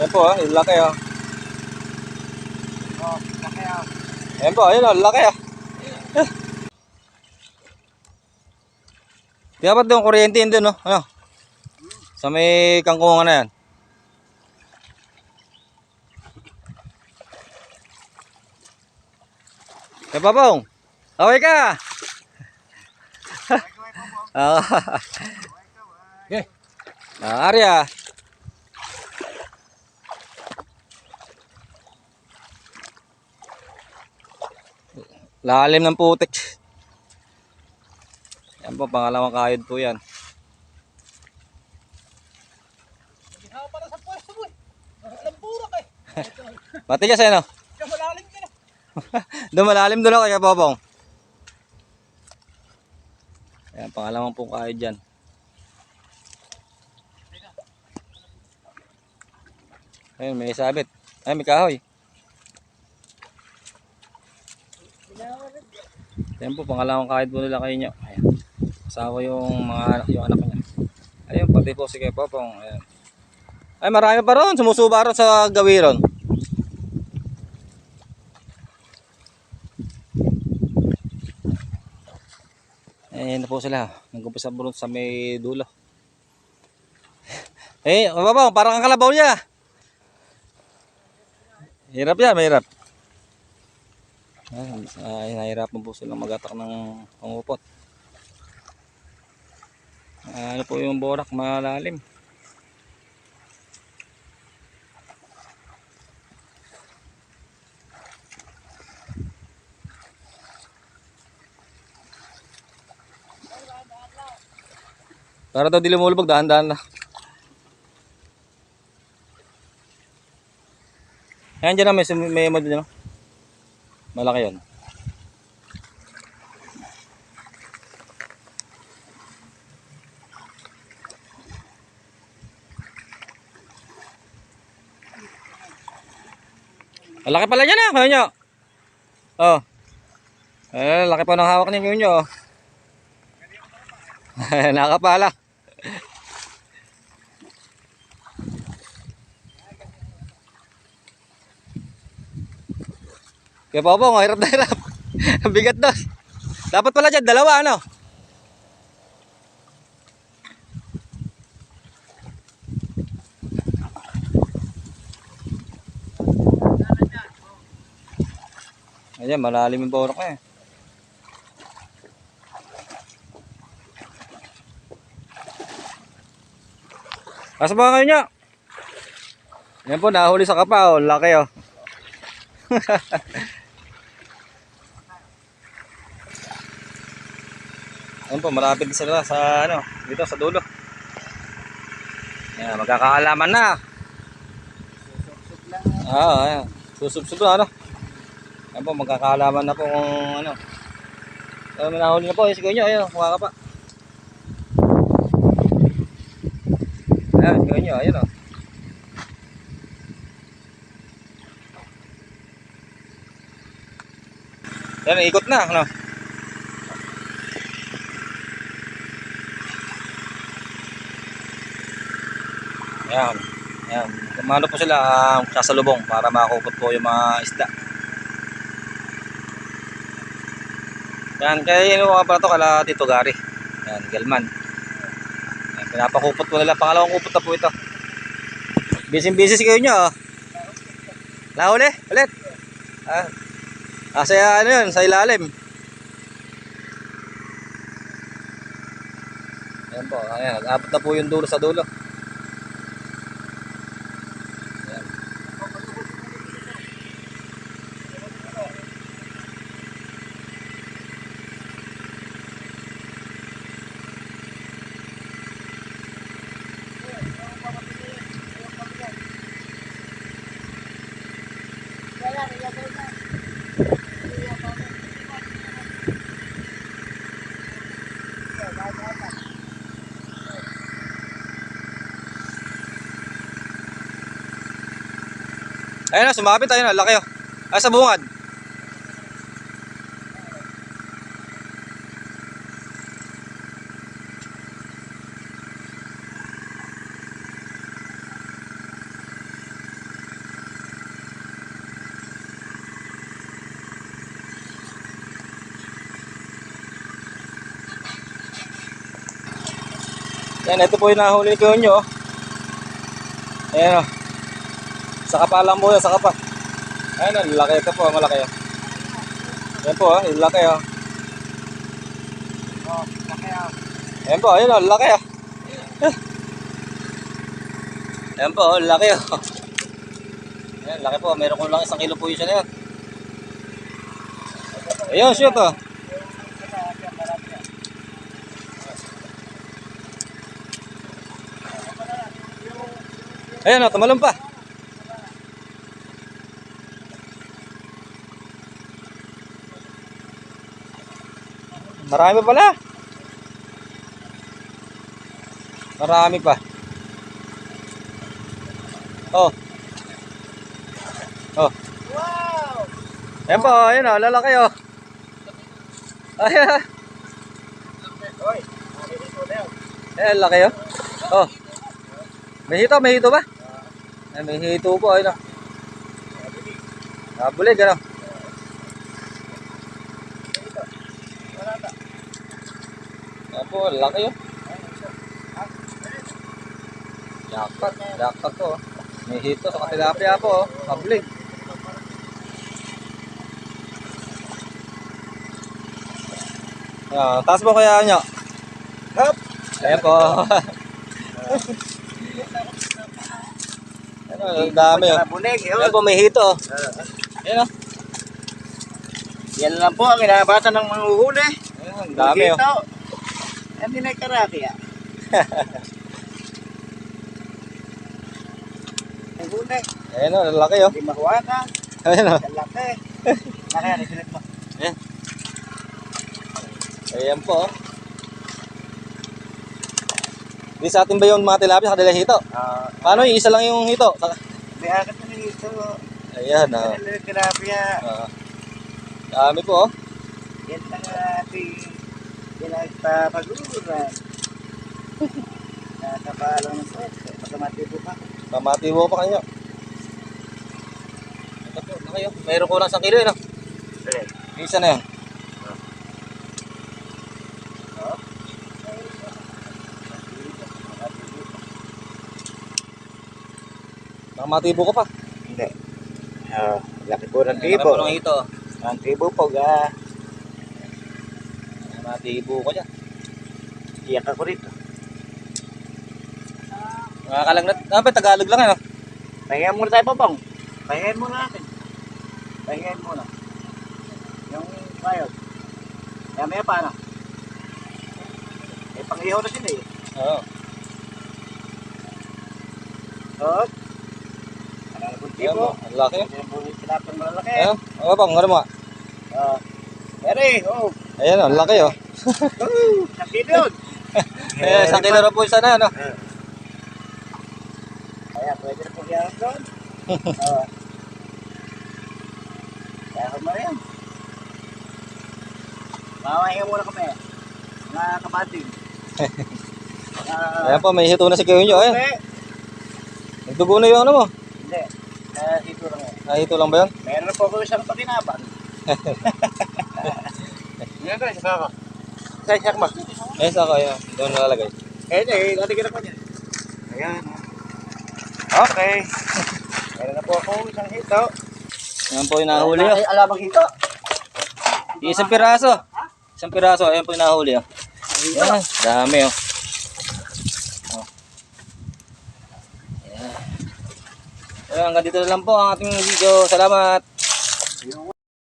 Yan po, yung laki oh. Oh, laki ah. Yan po, ayun oh, laki oh. Kaya ba't yung kuryente yun dun, no? Ano? Sa may kangkungan na yan. Kaya Papong, away ka! Okay. Arya. Lalim ng putik. Yan po, pangalawang kayod po yan. Para sa pwesto mo eh. Lamburak eh. Matigas eh, no? Malalim ka na. Doon malalim doon ako, kaya Papong. Ayan, pangalawang po kayod dyan. Ayun, may sabit. Ay, may kahoy. Ayan po, pangalawang kahit po nila kayo nyo. Ayan. Kasama yung mga yung anak niya. Ayun, pati po si Kuya Popong. Ayan. Ay, marami pa ron. Sumusuba ron sa gawiron. Ayan na po sila. Nag-umpisa po ron sa may dulo. Eh, Kuya Popong, parang ang kalabaw niya. Hirap yan, mahirap. Ay, nahirapan po silang magatak ng pangupot. Ano po yung borak, malalim. Para daw di lumulubog, dahan-dahan na. Ayan dyan na, may mod dyan. Malaki yun. Malaki pala dyan ah, kayo nyo. Oh. Eh, laki pa ng hawak ninyo nyo. Nakapala. Kaya Popong, hirap na hirap. Bigat dos. Dapat pala dyan, dalawa ano. Ayan, malalim yung borok eh. Asa ba kayo nyo? Yan po, nahuli sa kapa oh. Laki oh. Ayan po, malapit sila sa ano, dito sa dulo. Ayan, magkakaalaman na. Ayan. Susubsub na ano. Ayan po, magkakaalaman na po kung ano. May nahuli na po, yung sigaw nyo, ayun, kuha ka pa. Ayan, sigaw nyo, ayun o. Ayan, ikot na, ano. Ayan, ayan. Kumano po sila, sasalubong para makakupot po yung mga isda. Yan, kaya yun mga pato kala Tito Gary. Yan, Gelman. Yan, pinapakupot po nila. Pangalawang kupot na po ito. Busy kayo nyo. Oh. Lahuli? Ulit? Sa ano yun? Sa ilalim. Ayan po. Ayan, abot na po yung dulo sa dulo. Ayun na, sumabit. Ayun na, laki oh. Ay, sa bungad. Yan, ito po yung nahuli ko nyo. Ayan o. Saka pa lang po yan, saka pa. Ayan o, laki ito po, malaki o. Ayan po o, laki o. Oh, laki ah. Ayan po, ayan o, laki o. Ayan po, laki o. Ayan, laki po, meron ko lang 1 kilo po yun siya na yan. Ayun, shoot o. Ayan o, tumalon pa. Marami pala. Marami pa. Oh. Oh. Wow! Ayan po, ayan o, lalaki o. Ayan. Oy, makikita na yun. Ayan, laki o. Oh. May hito ba? Ayan, may hito po, ayun o. Nabulig, ano? Ayan po, laki o. Jackpot po. May hito sa tilapia po, nabulig. Ayan, taas po kaya nyo. Hop! Ayan po. Ano, ang dami o. Bunig, Ayan po, may hito o. Ayan o. Yan lang po ang inabatan ng mga uhuli. Ayan, ang dami o. Dito. Yan din ay karaki ah. Ang huli. Ayan o, lalaki o. Hindi makuha ka. Ayan o. Ang laki. Laki yan, isilit mo. Ayan. Ayan po. Di sa atin ba yung mga tilapia sa kanila hito? Paano yung isa lang yung hito? May akat na dito. Ayan o. Ang tilapia. Dami po. Yan ang ating pinagpapaguran. Nakapalang ng po. Pagkamatibo pa. Mamatibo pa kanyo. Ito po, laki o. Mayroon ko lang 1 kilo yun o. Isa na yan. Mamatibo ko pa. Hindi. Laki po ng Laki tibo. po ng hito. Ang tibo po ga. Mamatibo ko dyan. Iyak ako rito. Mga kalagnat. Ah, pa Tagalog lang ano. Pahingahan muna tayo, Popong. Pahingahan muna natin. Pahingahan muna. Yung bayot. Kaya maya pa, ano? Eh, pang-ihaw na sila eh. Oo. Hop. Ano na po Ayan tibo? po, ang laki. Yan po yung tinapang malalaki. Ayan. Ano pa, ano mo? Ere, oh. Ayan o, ang laki o. Sakit yun. Eh, 1 kilo rin po isa na ano. Kaya pwede na po iyahan doon. Kaya ako na rin. Mamahinga muna kami. Mga kabating. Ayan po, may hito na si Kuya nyo. Ayan. Nagdugo na yung ano mo. Hindi. Dito lang yan. Ah, hito lang ba yun? Meron na po ako isang pakinabang. Yan ka, isa ka. Sa isak mo. Ayan, saka yun. Doon nalalagay. Eh, natigil ako dyan. Ayan. Okay. Meron na po ako isang hito. Ayan po yung nahuli o. Ay, alamang hito. Isang piraso. Isang piraso. Ayan po yung nahuli o. Ayan, dami o. Ayan, hanggang dito na lang po ang ating video. Salamat.